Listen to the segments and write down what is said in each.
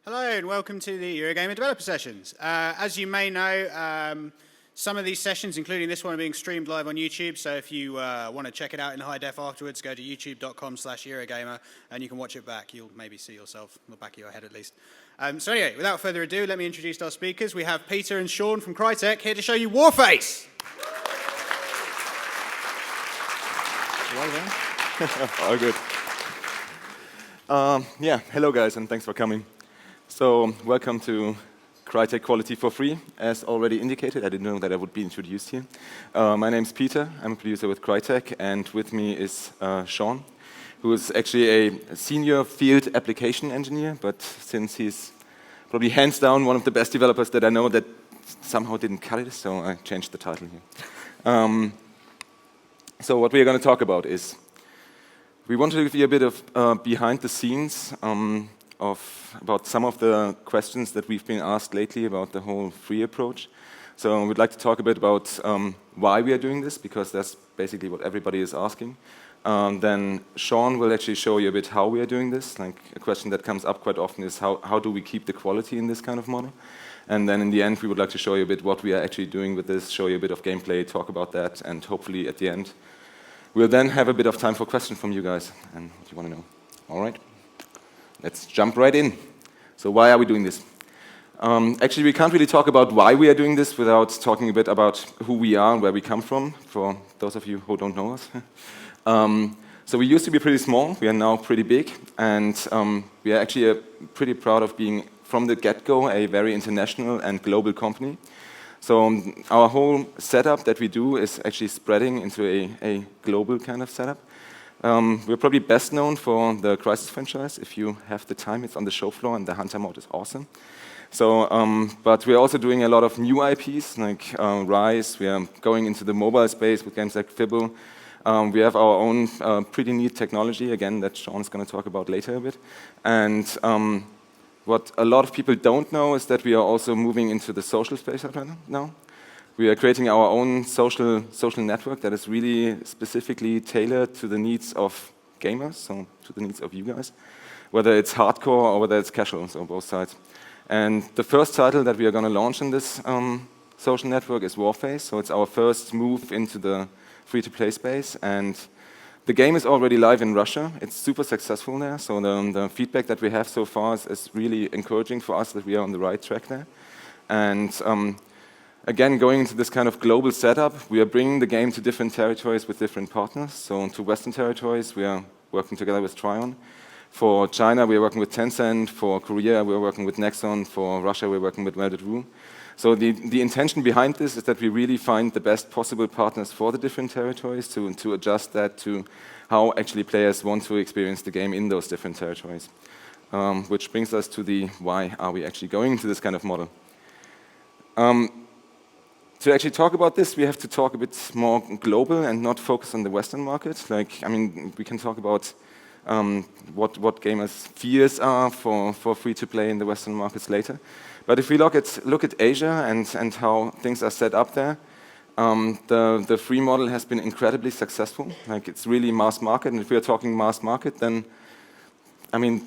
Hello and welcome to the Eurogamer Developer Sessions. As you may know, some of these sessions, including this one, are being streamed live on YouTube, so if you want to check it out in high def afterwards, go to youtube.com/Eurogamer and you can watch it back. You'll maybe see yourself in the back of your head at least. So anyway, without further ado, let me introduce our speakers. We have Peter and Sean from Crytek here to show you Warface. All good. Yeah, hello guys, and thanks for coming. So, welcome to Crytek Quality for Free. As already indicated, I didn't know that I would be introduced here. My name's Peter, I'm a producer with Crytek, and with me is Sean, who is actually a senior field application engineer, but since he's probably hands down one of the best developers that I know, that somehow didn't cut it, so I changed the title here. So what we are going to talk about is, we want to give you a bit of behind the scenes about some of the questions that we've been asked lately about the whole free approach. So we'd like to talk a bit about why we are doing this, because that's basically what everybody is asking. Then Sean will actually show you a bit how we are doing this. Like a question that comes up quite often is how do we keep the quality in this kind of model? And then in the end, we would like to show you a bit what we are actually doing with this, show you a bit of gameplay, talk about that, and hopefully at the end, we'll then have a bit of time for questions from you guys and what you want to know. All right? Let's jump right in. So why are we doing this? Actually, we can't really talk about why we are doing this without talking a bit about who we are and where we come from, for those of you who don't know us. So we used to be pretty small, we are now pretty big, and we are actually pretty proud of being, from the get-go, a very international and global company. So our whole setup that we do is actually spreading into a global kind of setup. We're probably best known for the Crysis franchise. If you have the time, it's on the show floor, and the Hunter mode is awesome. So, but we're also doing a lot of new IPs, like Rise. We are going into the mobile space with games like Fibble. We have our own pretty neat technology, again, that Sean's going to talk about later a bit. And what a lot of people don't know is that we are also moving into the social space right now. We are creating our own social network that is really specifically tailored to the needs of gamers, so to the needs of you guys, whether it's hardcore or whether it's casual, so both sides. And the first title that we are going to launch in this social network is Warface, so it's our first move into the free-to-play space, and the game is already live in Russia. It's super successful there, so the feedback that we have so far is really encouraging for us that we are on the right track there. And again, going into this kind of global setup, we are bringing the game to different territories with different partners. So to Western territories, we are working together with Treyarch. For China, we are working with Tencent. For Korea, we are working with Nexon. For Russia, we're working with Welded Room. So the intention behind this is that we really find the best possible partners for the different territories to adjust that to how actually players want to experience the game in those different territories. Which brings us to the why are we actually going into this kind of model. To actually talk about this, we have to talk a bit more global and not focus on the Western market. Like, I mean, we can talk about what gamers' fears are for free-to-play in the Western markets later. But if we look at Asia and how things are set up there, the free model has been incredibly successful. Like, it's really mass market, and if we are talking mass market, then, I mean,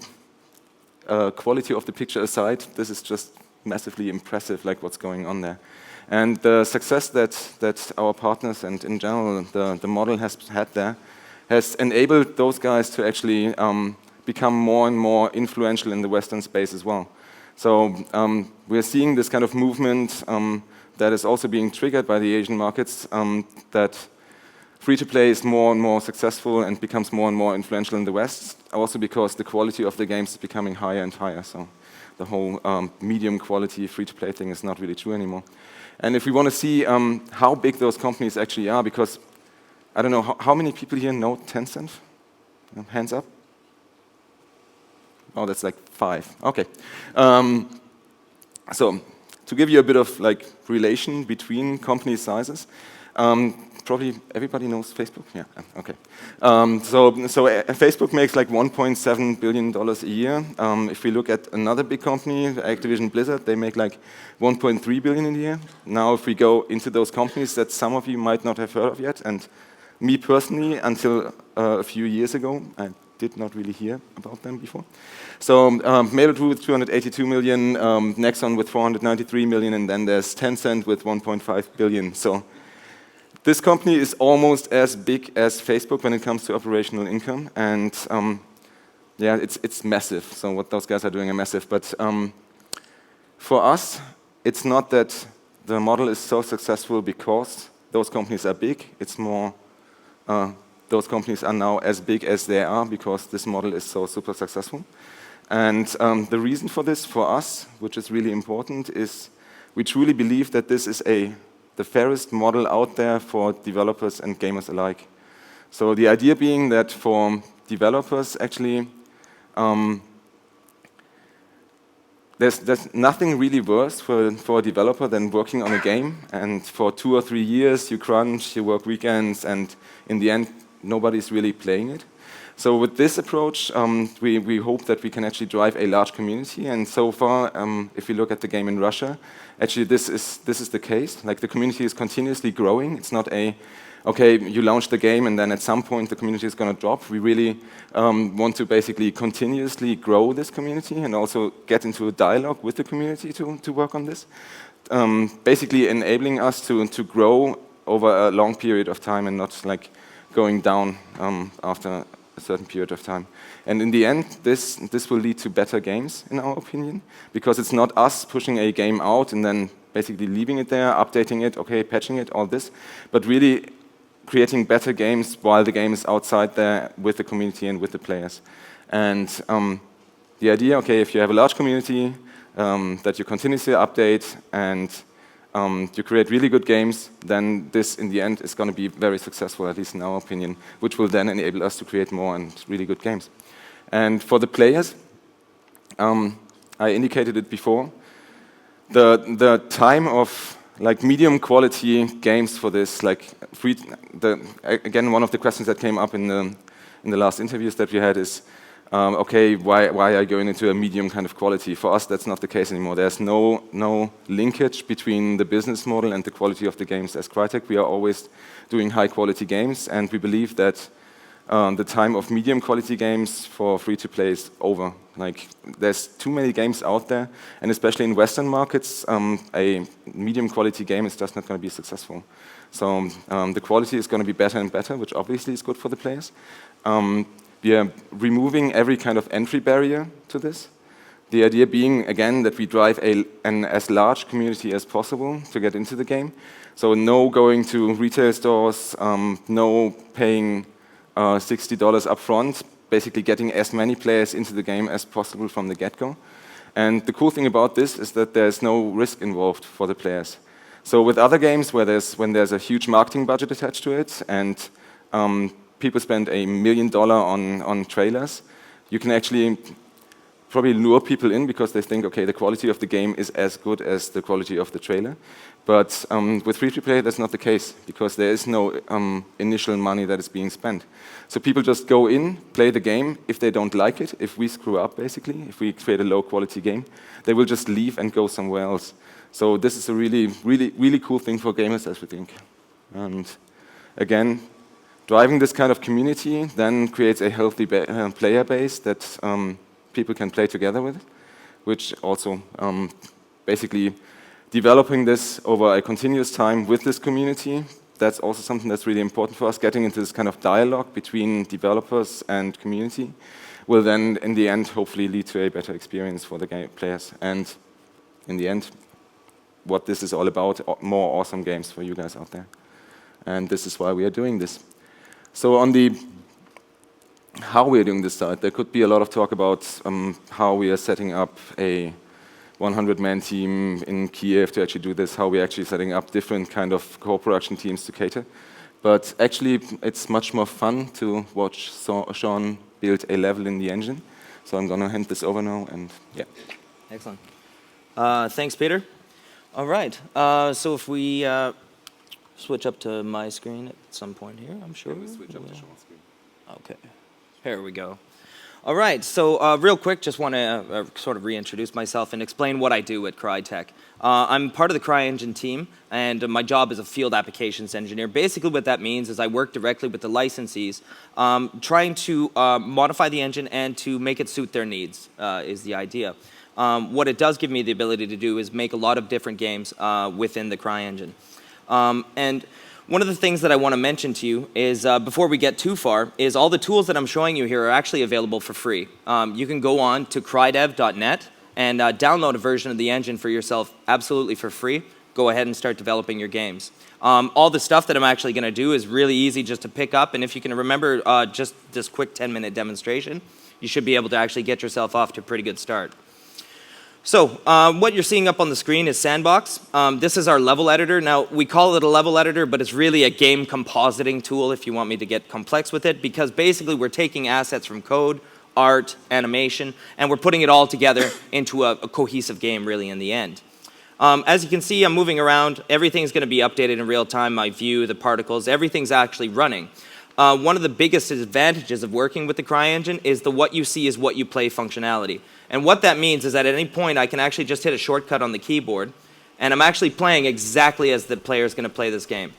quality of the picture aside, this is just massively impressive, like what's going on there. And the success that our partners and in general the model has had there has enabled those guys to actually become more and more influential in the Western space as well. So we're seeing this kind of movement that is also being triggered by the Asian markets, that free-to-play is more and more successful and becomes more and more influential in the West, also because the quality of the games is becoming higher and higher. So the whole medium quality free-to-play thing is not really true anymore. And if we want to see how big those companies actually are, because I don't know, how many people here know Tencent? Hands up? Oh, that's like 5. Okay. So to give you a bit of like relation between company sizes, probably everybody knows Facebook? Yeah, okay. So Facebook makes like $1.7 billion a year. If we look at another big company, Activision Blizzard, they make like $1.3 billion a year. Now if we go into those companies that some of you might not have heard of yet, and me personally, until a few years ago, I did not really hear about them before. So Mail.ru with 282 million, Nexon with 493 million, and then there's Tencent with 1.5 billion. So this company is almost as big as Facebook when it comes to operational income, and yeah, it's massive. So what those guys are doing are massive. But for us, it's not that the model is so successful because those companies are big. It's more those companies are now as big as they are because this model is so super successful. And the reason for this, for us, which is really important, is we truly believe that this is the fairest model out there for developers and gamers alike. So the idea being that for developers, actually, there's nothing really worse for a developer than working on a game, and for 2 or 3 years you crunch, you work weekends, and in the end, nobody's really playing it. So with this approach, we hope that we can actually drive a large community, and so far, if you look at the game in Russia, actually this is the case. Like, the community is continuously growing. It's not okay, you launch the game and then at some point the community is going to drop. We really want to basically continuously grow this community and also get into a dialogue with the community to work on this. Basically enabling us to grow over a long period of time and not like going down after a certain period of time. And in the end, this will lead to better games, in our opinion, because it's not us pushing a game out and then basically leaving it there, updating it, okay, patching it, all this, but really creating better games while the game is outside there with the community and with the players. And the idea, okay, if you have a large community that you continuously update and you create really good games, then this, in the end, is going to be very successful, at least in our opinion, which will then enable us to create more and really good games. And for the players, I indicated it before, the time of like medium quality games for this, like again, one of the questions that came up in the last interviews that we had is, okay, why are you going into a medium kind of quality? For us, that's not the case anymore. There's no linkage between the business model and the quality of the games as Crytek. We are always doing high quality games, and we believe that the time of medium quality games for free-to-play is over. Like, there's too many games out there, and especially in Western markets, a medium quality game is just not going to be successful. So the quality is going to be better and better, which obviously is good for the players. We are removing every kind of entry barrier to this. The idea being, again, that we drive an as large community as possible to get into the game. So no going to retail stores, no paying $60 up front, basically getting as many players into the game as possible from the get-go. And the cool thing about this is that there's no risk involved for the players. So with other games when there's a huge marketing budget attached to it and people spend $1 million on trailers, you can actually probably lure people in because they think, okay, the quality of the game is as good as the quality of the trailer. But with free-to-play, that's not the case because there is no initial money that is being spent. So people just go in, play the game. If they don't like it, if we screw up, basically, if we create a low-quality game, they will just leave and go somewhere else. So this is a really, really, really cool thing for gamers, as we think. And again, driving this kind of community then creates a healthy player base that people can play together with, which also basically developing this over a continuous time with this community, that's also something that's really important for us. Getting into this kind of dialogue between developers and community will then, in the end, hopefully lead to a better experience for the game players. And in the end, what this is all about, more awesome games for you guys out there. And this is why we are doing this. So on the how we are doing this side, there could be a lot of talk about how we are setting up a 100-man team in Kiev to actually do this, how we're actually setting up different kind of co-production teams to cater. But actually, it's much more fun to watch Sean build a level in the engine. So I'm going to hand this over now, and yeah. Excellent. Thanks, Peter. All right. So if we switch up to my screen at some point here, I'm sure. Switch up to Sean's screen. Okay. Here we go. All right, so real quick, just want to sort of reintroduce myself and explain what I do at Crytek. I'm part of the CryEngine team, and my job is a field applications engineer. Basically what that means is I work directly with the licensees, trying to modify the engine and to make it suit their needs, is the idea. What it does give me the ability to do is make a lot of different games within the CryEngine. And one of the things that I want to mention to you is, before we get too far, is all the tools that I'm showing you here are actually available for free. You can go on to crydev.net and download a version of the engine for yourself absolutely for free. Go ahead and start developing your games. All the stuff that I'm actually going to do is really easy just to pick up, and if you can remember just this quick 10-minute demonstration, you should be able to actually get yourself off to a pretty good start. So what you're seeing up on the screen is Sandbox. This is our level editor. Now, we call it a level editor, but it's really a game compositing tool if you want me to get complex with it, because basically we're taking assets from code, art, animation, and we're putting it all together into a cohesive game really in the end. As you can see, I'm moving around. Everything's going to be updated in real time. My view, the particles, everything's actually running. One of the biggest advantages of working with the CryEngine is the what you see is what you play functionality. And what that means is that at any point I can actually just hit a shortcut on the keyboard, and I'm actually playing exactly as the player is going to play this game.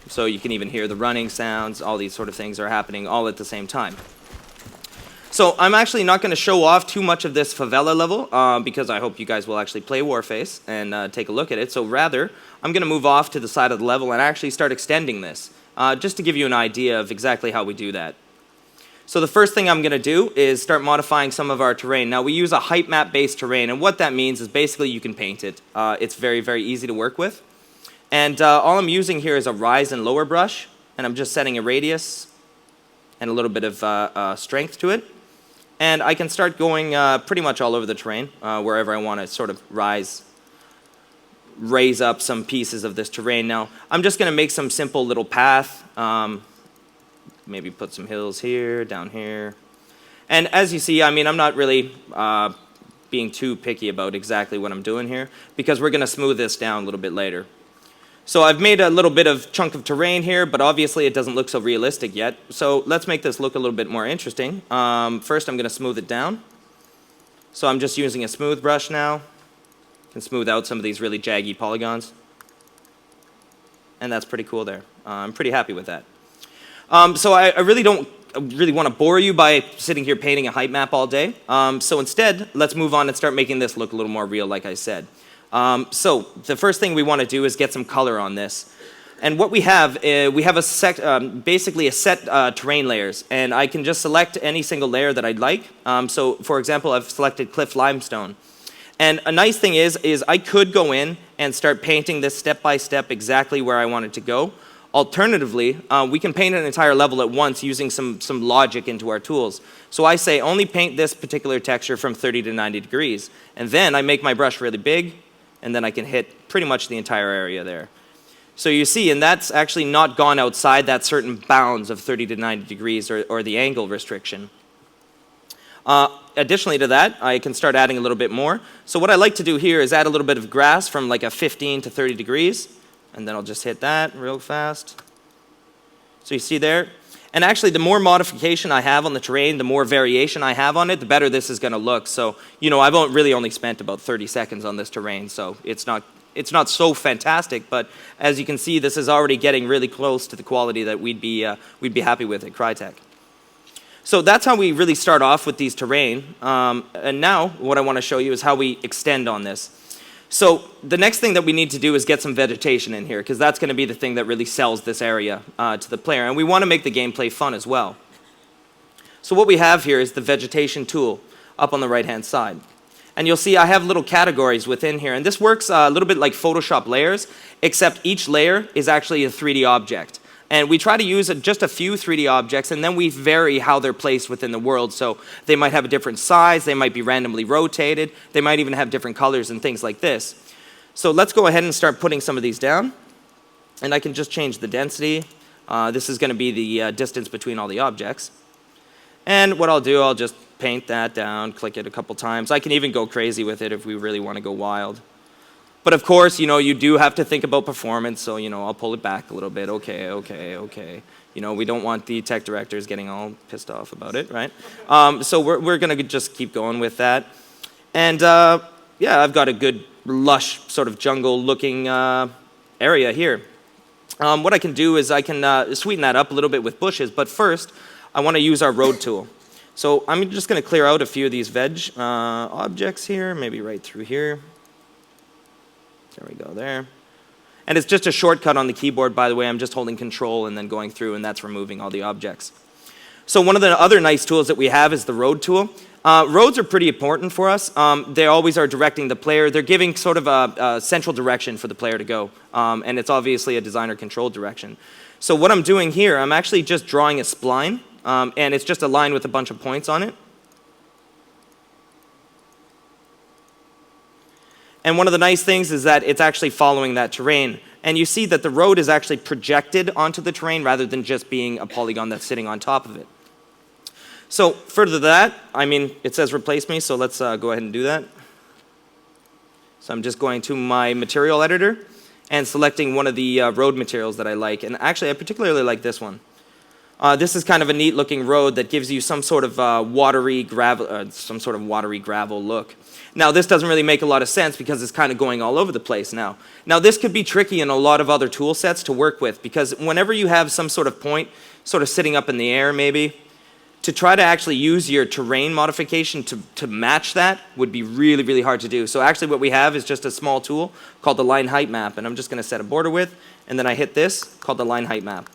So you can even hear the running sounds, all these sort of things are happening all at the same time. So I'm actually not going to show off too much of this favela level because I hope you guys will actually play Warface and take a look at it. So rather, I'm going to move off to the side of the level and actually start extending this, just to give you an idea of exactly how we do that. So the first thing I'm going to do is start modifying some of our terrain. Now we use a height map based terrain, and what that means is basically you can paint it. It's very, very easy to work with. And all I'm using here is a rise and lower brush, and I'm just setting a radius and a little bit of strength to it. And I can start going pretty much all over the terrain, wherever I want to sort of raise up some pieces of this terrain. Now I'm just going to make some simple little path. Maybe put some hills here, down here. And as you see, I mean, I'm not really being too picky about exactly what I'm doing here, because we're going to smooth this down a little bit later. So I've made a little bit of chunk of terrain here, but obviously it doesn't look so realistic yet. So let's make this look a little bit more interesting. First I'm going to smooth it down. So I'm just using a smooth brush now. I can smooth out some of these really jaggy polygons. And that's pretty cool there. I'm pretty happy with that. So I really don't want to bore you by sitting here painting a height map all day. So instead, let's move on and start making this look a little more real, like I said. So the first thing we want to do is get some color on this. And what we have basically a set terrain layers, and I can just select any single layer that I'd like. So for example, I've selected Cliff Limestone. And a nice thing is I could go in and start painting this step by step exactly where I want it to go. Alternatively, we can paint an entire level at once using some logic into our tools. So I say only paint this particular texture from 30 to 90 degrees. And then I make my brush really big, and then I can hit pretty much the entire area there. So you see, and that's actually not gone outside that certain bounds of 30 to 90 degrees or the angle restriction. Additionally to that, I can start adding a little bit more. So what I like to do here is add a little bit of grass from like a 15 to 30 degrees. And then I'll just hit that real fast. So you see there? And actually, the more modification I have on the terrain, the more variation I have on it, the better this is going to look. So, you know, I've really only spent about 30 seconds on this terrain, so it's not so fantastic. But as you can see, this is already getting really close to the quality that we'd be happy with at Crytek. So that's how we really start off with these terrain. And now, what I want to show you is how we extend on this. So the next thing that we need to do is get some vegetation in here, because that's going to be the thing that really sells this area to the player. And we want to make the gameplay fun as well. So what we have here is the vegetation tool up on the right-hand side. And you'll see I have little categories within here. And this works a little bit like Photoshop layers, except each layer is actually a 3D object. And we try to use just a few 3D objects, and then we vary how they're placed within the world. So they might have a different size, they might be randomly rotated, they might even have different colors and things like this. So let's go ahead and start putting some of these down. And I can just change the density. This is going to be the distance between all the objects. And what I'll do, I'll just paint that down, click it a couple times. I can even go crazy with it if we really want to go wild. But of course, you know, you do have to think about performance, so, you know, I'll pull it back a little bit. Okay. You know, we don't want the tech directors getting all pissed off about it, right? So we're going to just keep going with that. And yeah, I've got a good lush sort of jungle-looking area here. What I can do is I can sweeten that up a little bit with bushes, but first I want to use our road tool. So I'm just going to clear out a few of these veg objects here, maybe right through here. There we go there. And it's just a shortcut on the keyboard, by the way. I'm just holding control and then going through, and that's removing all the objects. So one of the other nice tools that we have is the road tool. Roads are pretty important for us. They always are directing the player. They're giving sort of a central direction for the player to go. And it's obviously a designer-controlled direction. So what I'm doing here, I'm actually just drawing a spline. And it's just a line with a bunch of points on it. And one of the nice things is that it's actually following that terrain. And you see that the road is actually projected onto the terrain rather than just being a polygon that's sitting on top of it. So further to that, I mean, it says replace me, so let's go ahead and do that. So I'm just going to my material editor and selecting one of the road materials that I like. And actually, I particularly like this one. This is kind of a neat looking road that gives you some sort of watery gravel look. Now this doesn't really make a lot of sense because it's kind of going all over the place now. Now this could be tricky in a lot of other tool sets to work with, because whenever you have some sort of point sort of sitting up in the air maybe, to try to actually use your terrain modification to match that would be really, really hard to do. So actually what we have is just a small tool called the line height map, and I'm just going to set a border width, and then I hit this called the line height map.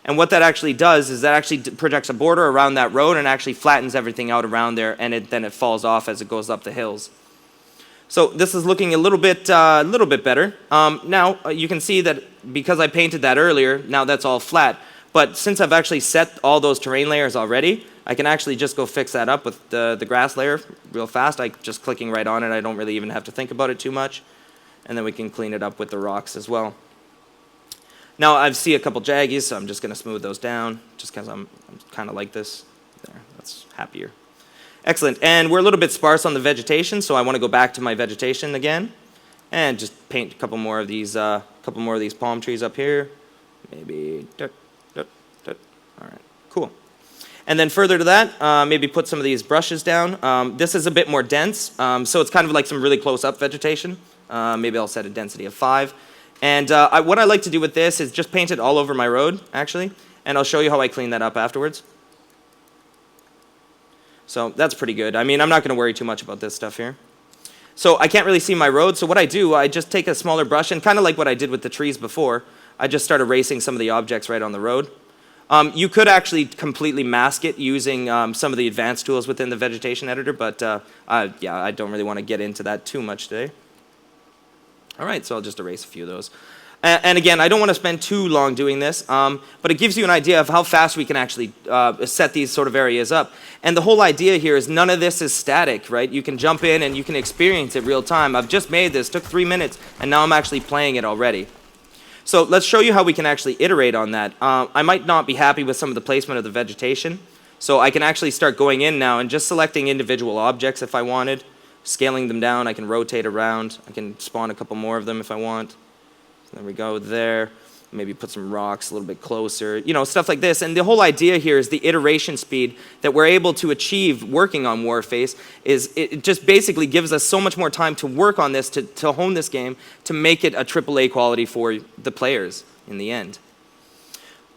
And what that actually does is that actually projects a border around that road and actually flattens everything out around there, and then it falls off as it goes up the hills. So this is looking a little bit better. Now you can see that because I painted that earlier, now that's all flat. But since I've actually set all those terrain layers already, I can actually just go fix that up with the grass layer real fast. I'm just clicking right on it. I don't really even have to think about it too much. And then we can clean it up with the rocks as well. Now I see a couple jaggies, so I'm just going to smooth those down, just because I'm kind of like this. There, that's happier. Excellent. And we're a little bit sparse on the vegetation, so I want to go back to my vegetation again, and just paint a couple more of these palm trees up here. Maybe. All right. Cool. And then further to that, maybe put some of these brushes down. This is a bit more dense, so it's kind of like some really close-up vegetation. Maybe I'll set a density of 5. And what I like to do with this is just paint it all over my road, actually, and I'll show you how I clean that up afterwards. So that's pretty good. I mean, I'm not going to worry too much about this stuff here. So I can't really see my road, so what I do, I just take a smaller brush, and kind of like what I did with the trees before, I just start erasing some of the objects right on the road. You could actually completely mask it using some of the advanced tools within the vegetation editor, but yeah, I don't really want to get into that too much today. All right, so I'll just erase a few of those. And again, I don't want to spend too long doing this, but it gives you an idea of how fast we can actually set these sort of areas up. And the whole idea here is none of this is static, right? You can jump in and you can experience it real time. I've just made this, took 3 minutes, and now I'm actually playing it already. So let's show you how we can actually iterate on that. I might not be happy with some of the placement of the vegetation, so I can actually start going in now and just selecting individual objects if I wanted. Scaling them down, I can rotate around. I can spawn a couple more of them if I want. So there we go there. Maybe put some rocks a little bit closer. You know, stuff like this. And the whole idea here is the iteration speed that we're able to achieve working on Warface is it just basically gives us so much more time to work on this, to hone this game, to make it a AAA quality for the players in the end.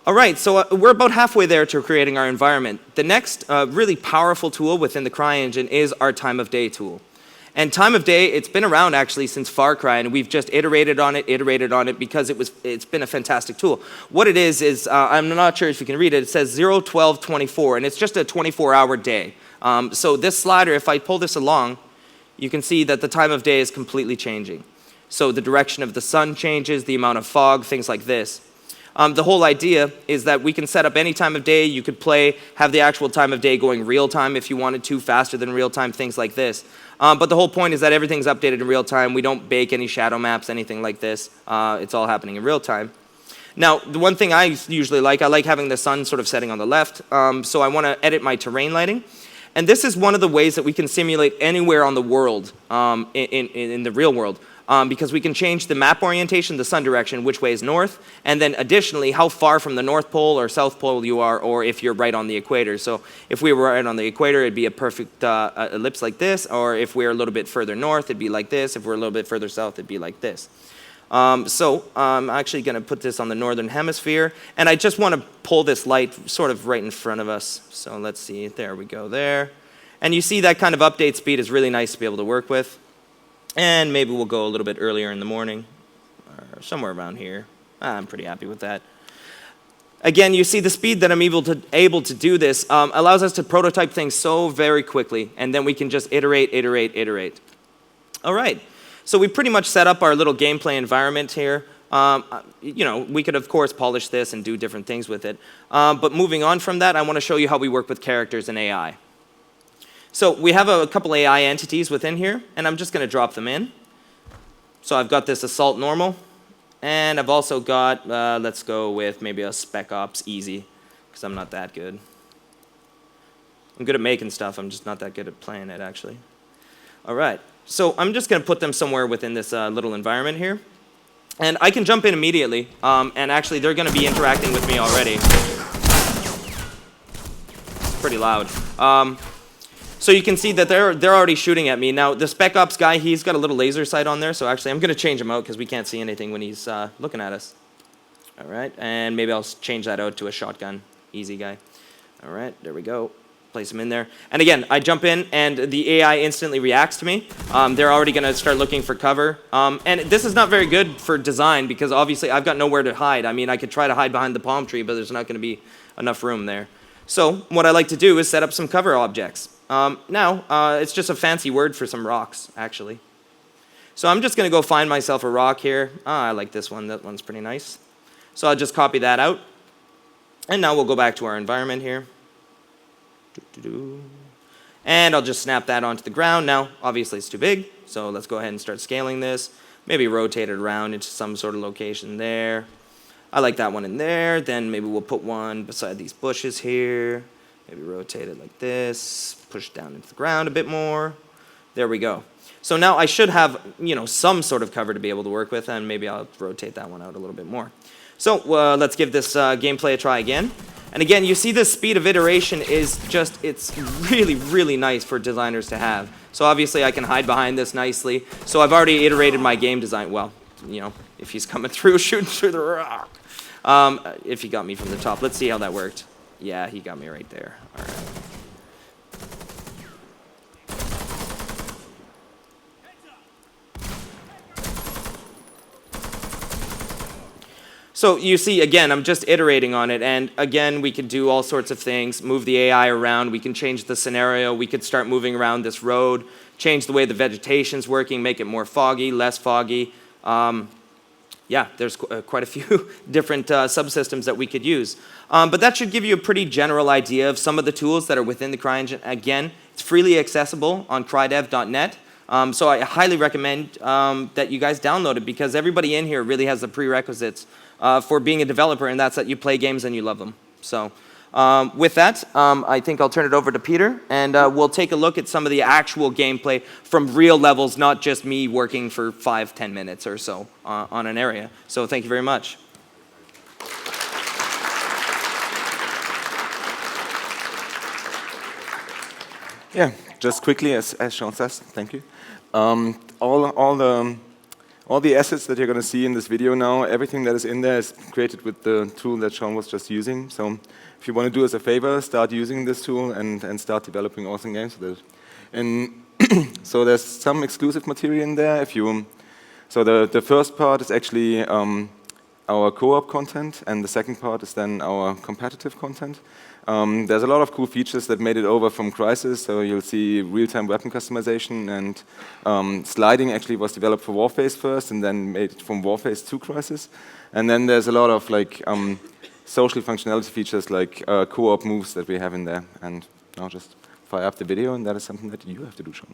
All right, so we're about halfway there to creating our environment. The next really powerful tool within the CryEngine is our time of day tool. And time of day, it's been around actually since Far Cry, and we've just iterated on it because it's been a fantastic tool. What it is I'm not sure if you can read it, it says 0-12-24, and it's just a 24-hour day. So this slider, if I pull this along, you can see that the time of day is completely changing. So the direction of the sun changes, the amount of fog, things like this. The whole idea is that we can set up any time of day. You could have the actual time of day going real time if you wanted to, faster than real time, things like this. But the whole point is that everything's updated in real time. We don't bake any shadow maps, anything like this. It's all happening in real time. Now, the one thing I usually I like having the sun sort of setting on the left. So I want to edit my terrain lighting. And this is one of the ways that we can simulate anywhere on the world, in the real world. because we can change the map orientation, the sun direction, which way is north, and then additionally how far from the North Pole or South Pole you are, or if you're right on the equator. So if we were right on the equator, it'd be a perfect ellipse like this, or if we're a little bit further north, it'd be like this. If we're a little bit further south, it'd be like this. I'm actually going to put this on the northern hemisphere, and I just want to pull this light sort of right in front of us. So let's see, there we go there. And you see that kind of update speed is really nice to be able to work with. And maybe we'll go a little bit earlier in the morning, or somewhere around here. I'm pretty happy with that. Again, you see the speed that I'm able to do this allows us to prototype things so very quickly, and then we can just iterate. All right, so we pretty much set up our little gameplay environment here. You know, we could of course polish this and do different things with it. But moving on from that, I want to show you how we work with characters and AI. So we have a couple AI entities within here, and I'm just going to drop them in. So I've got this Assault Normal, and I've also got, let's go with maybe a Spec Ops Easy, because I'm not that good. I'm good at making stuff, I'm just not that good at playing it, actually. All right, so I'm just going to put them somewhere within this little environment here. And I can jump in immediately, and actually they're going to be interacting with me already. It's pretty loud. So you can see that they're already shooting at me. Now, the Spec Ops guy, he's got a little laser sight on there, so actually I'm going to change him out because we can't see anything when he's looking at us. All right, and maybe I'll change that out to a shotgun. Easy guy. All right, there we go. Place him in there. And again, I jump in, and the AI instantly reacts to me. They're already going to start looking for cover. And this is not very good for design because obviously I've got nowhere to hide. I mean, I could try to hide behind the palm tree, but there's not going to be enough room there. So what I like to do is set up some cover objects. It's just a fancy word for some rocks, actually. So I'm just going to go find myself a rock here. I like this one. That one's pretty nice. So I'll just copy that out. And now we'll go back to our environment here. And I'll just snap that onto the ground. Now, obviously, it's too big. So let's go ahead and start scaling this. Maybe rotate it around into some sort of location there. I like that one in there. Then maybe we'll put one beside these bushes here. Maybe rotate it like this, push down into the ground a bit more. There we go. So now I should have, you know, some sort of cover to be able to work with, and maybe I'll rotate that one out a little bit more. So let's give this gameplay a try again. And again, you see the speed of iteration is just, it's really, really nice for designers to have. So obviously I can hide behind this nicely. So I've already iterated my game design. Well, you know, if he's coming through, shooting through the rock. If he got me from the top. Let's see how that worked. Yeah, he got me right there. All right. So you see, again, I'm just iterating on it. And again, we could do all sorts of things, move the AI around. We can change the scenario. We could start moving around this road, change the way the vegetation's working, make it more foggy, less foggy. Yeah, there's quite a few different subsystems that we could use. But that should give you a pretty general idea of some of the tools that are within the CryEngine. Again, it's freely accessible on crydev.net. So I highly recommend that you guys download it because everybody in here really has the prerequisites for being a developer, and that's that you play games and you love them. So with that, I think I'll turn it over to Peter, and we'll take a look at some of the actual gameplay from real levels, not just me working for 5-10 minutes or so on an area. So thank you very much. Yeah, just quickly, as Sean says, thank you. All the assets that you're going to see in this video now, everything that is in there is created with the tool that Sean was just using. So if you want to do us a favor, start using this tool and start developing awesome games with it. And so there's some exclusive material in there. So the first part is actually our co-op content, and the second part is then our competitive content. There's a lot of cool features that made it over from Crysis, so you'll see real-time weapon customization, and sliding actually was developed for Warface first, and then made it from Warface to Crysis. And then there's a lot of like social functionality features like co-op moves that we have in there. And I'll just fire up the video, and that is something that you have to do, Sean.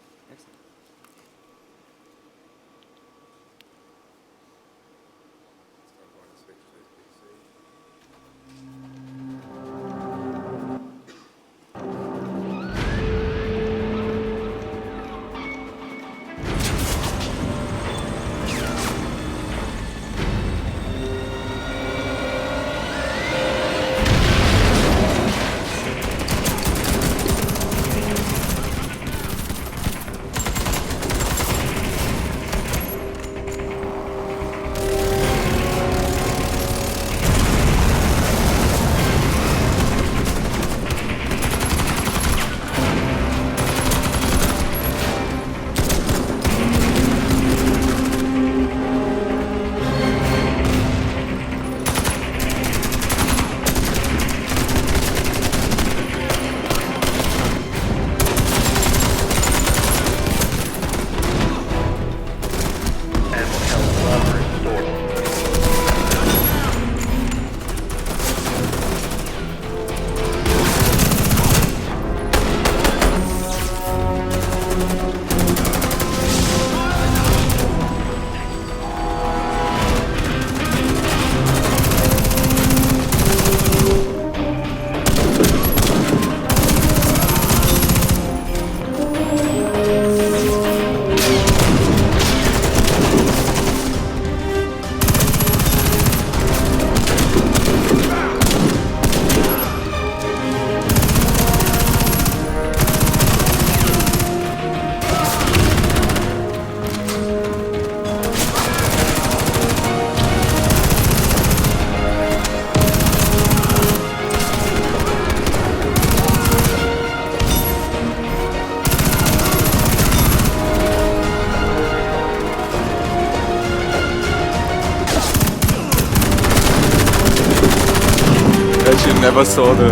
Actually, never saw the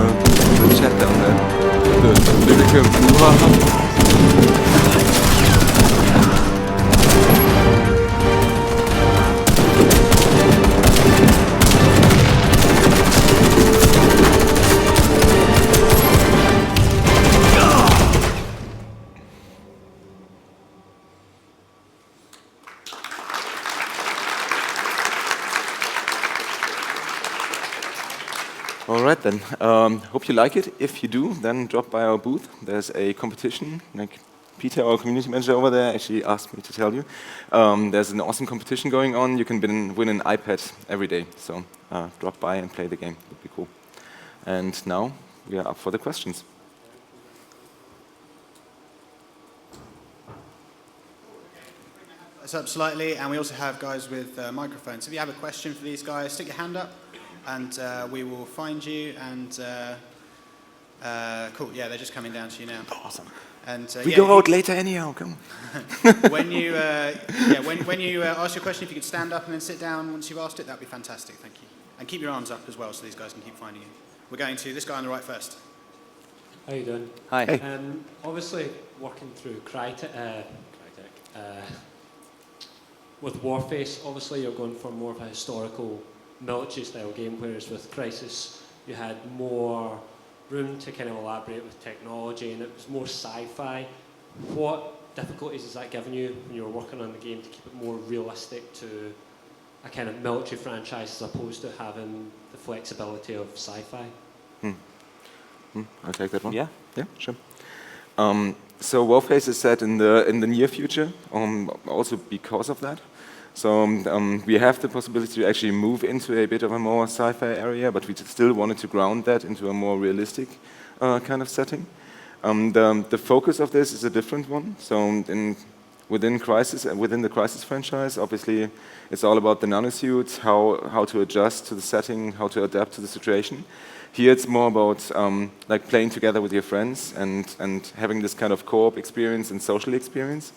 chat down there. The lyrical. All right then. Hope you like it. If you do, then drop by our booth. There's a competition. Like Peter, our community manager over there, actually asked me to tell you. There's an awesome competition going on. You can win an iPad every day. So drop by and play the game. Would be cool. And now we are up for the questions. Us up slightly, and we also have guys with microphones. If you have a question for these guys, stick your hand up, and we will find you. And cool, yeah, they're just coming down to you now. Awesome. And we yeah, go out later anyhow. Come on. when you when you ask your question, if you could stand up and then sit down once you've asked it, that'd be fantastic. Thank you. And keep your arms up as well, so these guys can keep finding you. We're going to this guy on the right first. How you doing? Hi. Hey. Obviously, working through Crytek, with Warface, obviously you're going for more of a historical military-style game, whereas with Crysis, you had more room to kind of elaborate with technology, and it was more sci-fi. What difficulties has that given you when you were working on the game to keep it more realistic to a kind of military franchise as opposed to having the flexibility of sci-fi? I'll take that one. Yeah. Yeah, sure. So Warface is set in the near future, also because of that. So we have the possibility to actually move into a bit of a more sci-fi area, but we still wanted to ground that into a more realistic kind of setting. The focus of this is a different one. So within Crysis and within the Crysis franchise, obviously, it's all about the nanosuits, how to adjust to the setting, how to adapt to the situation. Here it's more about like playing together with your friends and having this kind of co-op experience and social experience.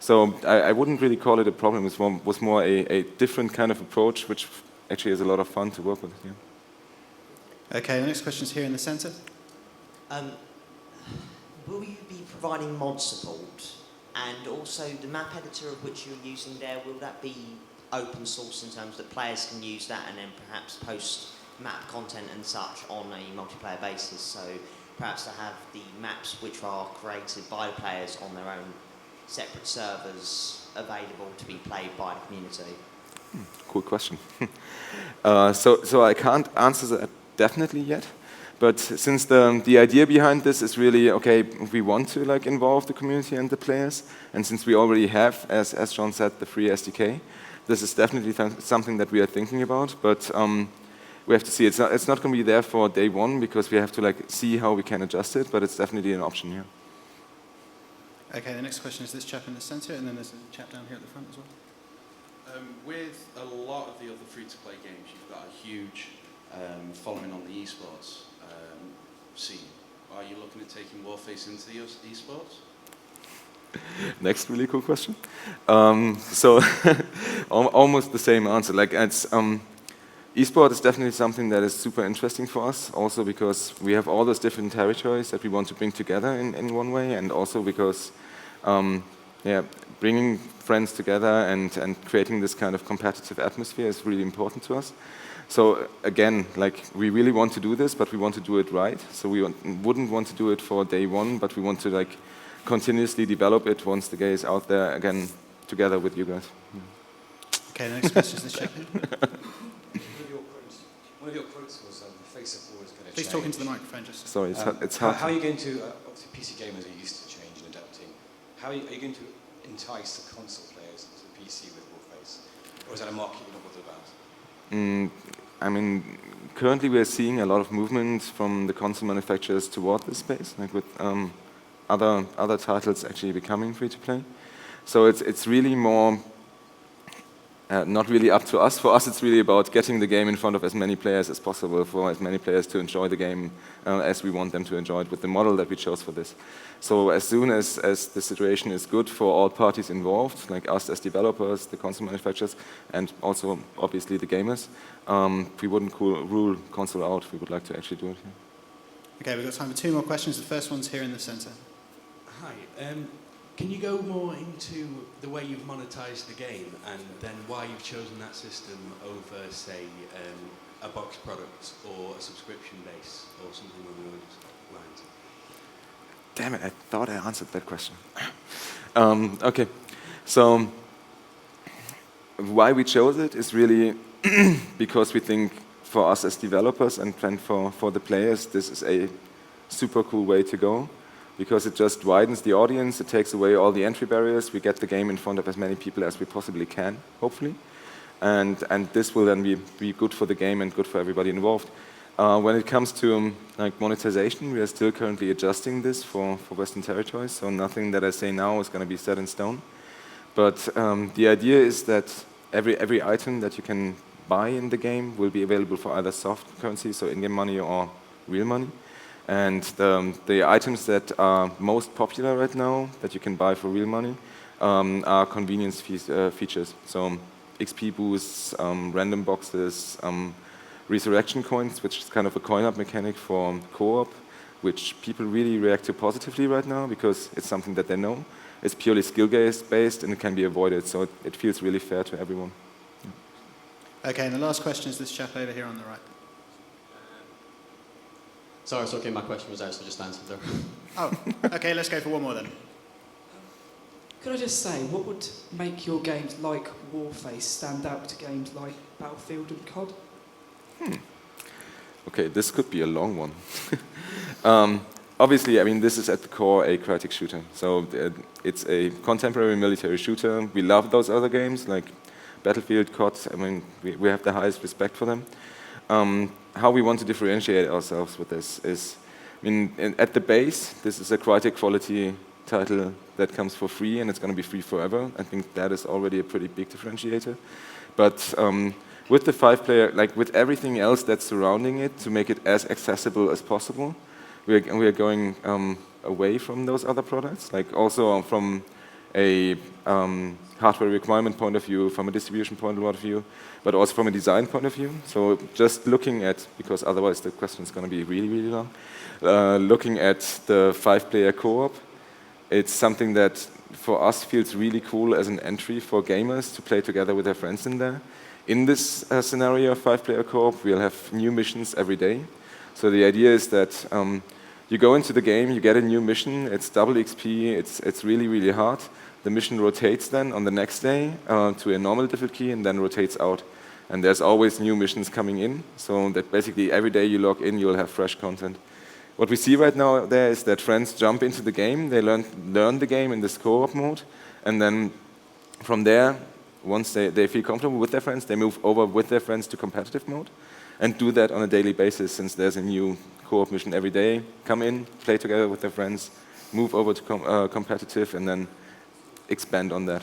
So I wouldn't really call it a problem. It was more a different kind of approach, which actually is a lot of fun to work with. Yeah. Okay, the next question is here in the center. Will you be providing mod support? And also the map editor of which you're using there, will that be open source in terms that players can use that and then perhaps post map content and such on a multiplayer basis? So perhaps to have the maps which are created by the players on their own separate servers available to be played by the community? Cool question. So I can't answer that definitely yet. But since the idea behind this is really, okay, we want to like involve the community and the players, and since we already have, as John said, the free SDK, this is definitely something that we are thinking about. But we have to see. It's not going to be there for day one because we have to like see how we can adjust it. But it's definitely an option here. Okay, the next question is this chap in the center, and then there's a chap down here at the front as well. With a lot of the other free-to-play games, you've got a huge following on the esports scene. Are you looking at taking Warface into the esports? Next really cool question. So almost the same answer. Like it's esport is definitely something that is super interesting for us. Also because we have all those different territories that we want to bring together in one way, and also because bringing friends together and creating this kind of competitive atmosphere is really important to us. So again, like we really want to do this, but we want to do it right. So we wouldn't want to do it for day one, but we want to like continuously develop it once the game is out there again together with you guys. Okay, the next question is this chap here. One of your quotes was the face of war is going to change. Please talk into the microphone, just. Sorry, it's hard. How are you going to, obviously PC gamers are used to change and adapting. How are you going to entice the console players to the PC with Warface? Or is that a market you're not bothered about? I mean, currently we are seeing a lot of movement from the console manufacturers toward this space, like with other titles actually becoming free to play. So it's really more not really up to us. For us, it's really about getting the game in front of as many players as possible, for as many players to enjoy the game as we want them to enjoy it with the model that we chose for this. So as soon as the situation is good for all parties involved, like us as developers, the console manufacturers, and also obviously the gamers, we wouldn't rule console out. We would like to actually do it here. Okay, we've got time for 2 more questions. The first one's here in the centre. Hi. Can you go more into the way you've monetized the game and then why you've chosen that system over, say, a box product or a subscription base or something along those lines? Damn it, I thought I answered that question. Okay, so why we chose it is really because we think for us as developers and for the players, this is a super cool way to go. Because it just widens the audience, it takes away all the entry barriers, we get the game in front of as many people as we possibly can, hopefully. And this will then be good for the game and good for everybody involved. When it comes to like monetization, we are still currently adjusting this for Western territories, so nothing that I say now is going to be set in stone. But the idea is that every item that you can buy in the game will be available for either soft currency, so in-game money, or real money. And the items that are most popular right now that you can buy for real money are convenience features. So XP boosts, random boxes, resurrection coins, which is kind of a coin-up mechanic for co-op, which people really react to positively right now because it's something that they know. It's purely skill-based and it can be avoided, so it feels really fair to everyone. Yeah. Okay, and the last question is this chap over here on the right. Sorry, it's okay, my question was actually just answered there. Oh, okay, let's go for one more then. Could I just say, what would make your games like Warface stand out to games like Battlefield and COD? Okay, this could be a long one. Obviously, I mean, this is at the core a Crytek shooter. So it's a contemporary military shooter. We love those other games, like Battlefield, COD. I mean, we have the highest respect for them. How we want to differentiate ourselves with this is, I mean, at the base, this is a Crytek quality title that comes for free, and it's going to be free forever. I think that is already a pretty big differentiator. But with the 5-player, like with everything else that's surrounding it, to make it as accessible as possible, we are going away from those other products, like also from a hardware requirement point of view, from a distribution point of view, but also from a design point of view. So just looking at, because otherwise the question is going to be really, really long, looking at the 5-player co-op, it's something that for us feels really cool as an entry for gamers to play together with their friends in there. In this scenario of 5-player co-op, we'll have new missions every day. So the idea is that you go into the game, you get a new mission, it's double XP, it's really, really hard. The mission rotates then on the next day to a normal difficulty and then rotates out. And there's always new missions coming in, so that basically every day you log in, you'll have fresh content. What we see right now there is that friends jump into the game, they learn the game in this co-op mode, and then from there, once they feel comfortable with their friends, they move over with their friends to competitive mode, and do that on a daily basis since there's a new co-op mission every day. Come in, play together with their friends, move over to competitive, and then expand on that.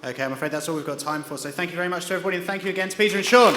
Okay, I'm afraid that's all we've got time for. So thank you very much to everybody, and thank you again to Peter and Sean.